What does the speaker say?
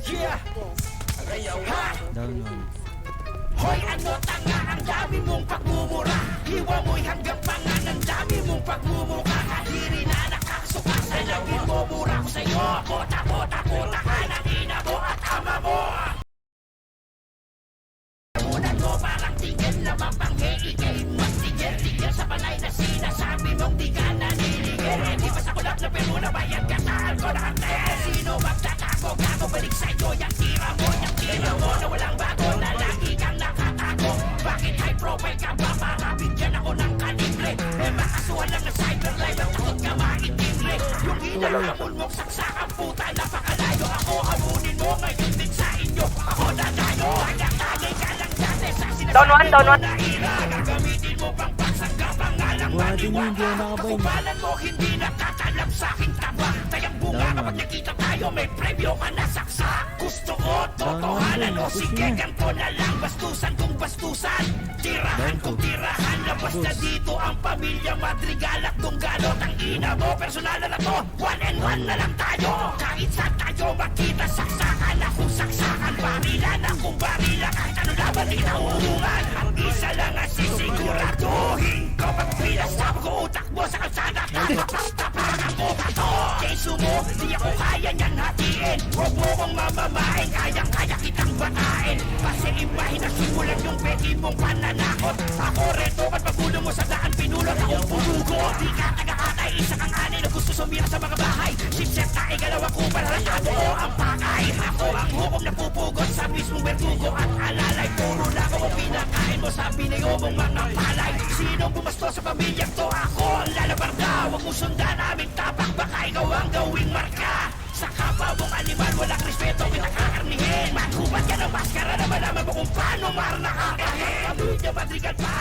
Yeah! Down one. Hoy ano tanga, ang dami mong pagmumura. Hiwa mo'y hanggang pangan, ang dami mong pagmumuka. Kadiri na nakasuka sa lawin mo, mura ko sa'yo. Puta, puta, puta ka ng ina mo at ama mo. Unan mo parang tigil na mapanghe-igil. Magtigil-tigil sa balay na sinasabi mong di ka naninigil. Di ba sa kulap na pero nabayad ka sa alko na antel? Sino magtatago, gago balik sa'yo. Yung tira mo na walang bago na lagi kang nakatago. Bakit high profile ka ba? Para bigyan ako ng kalibre. Makasuhan lang na cyberlife, ang takot ka maintinre. Yung hinahamon mong saksakang puta, napakalayo. Ako hamunin mo ngayon din sa inyo. Ako dadayo, hanggang-tagay ka lang dati sa sinasabi mo na ira. Gagamitin mo pang pagsangga, pangalang maniwaka. Kakubalan mo, hindi nakakalam sa aking taba. Tayang bunga kapag nakita tayo, may premyo ka na saksak. Gusto ko, totohanan o sige, ganito na lang. Bastusan kung bastusan, tirahan kung tirahan. Labas na dito ang pamilya Madrigal at Dunggalot. Ang ina mo, personal na to, 1 and 1 na lang tayo. Kahit saan tayo makita, saksakan akong saksakan. Barilan akong barila, kahit ano laban di nauungan. Ang isa lang ang sisiguraduhin ko, pagpilasap ko utak mo sa kalsada. Tapak ako kato, keso mo, di ako kaya niyan hatiin. Huwag mo kong mamamain, kayang-kaya kitang batain. Kasi ibahin na simulan yung pwede mong pananakot. Ako reto, ba't magulo mo sa daan, pinulot akong pulugo. Di ka taga-atay, isa kang anay na gusto sumira sa mga bahay. Sipset na igalaw ako, parang ko ang pakay. Ako ang hukom na pupugot sa mismong bertugo at alalay. Puro na ako ang pinakain mo sa binayo mong mga palay. Sinong bumasto sa pamilyang to? Ako ang lalabarda. Huwag mo sundan aming tapak, baka ikaw ang gawing marka. Sa kapwa mong animal, walang respeto, pinakakarnihin. Maghubat ka ng maskara na malaman mo kung paano marnakahin. Pamilya Madrigal pa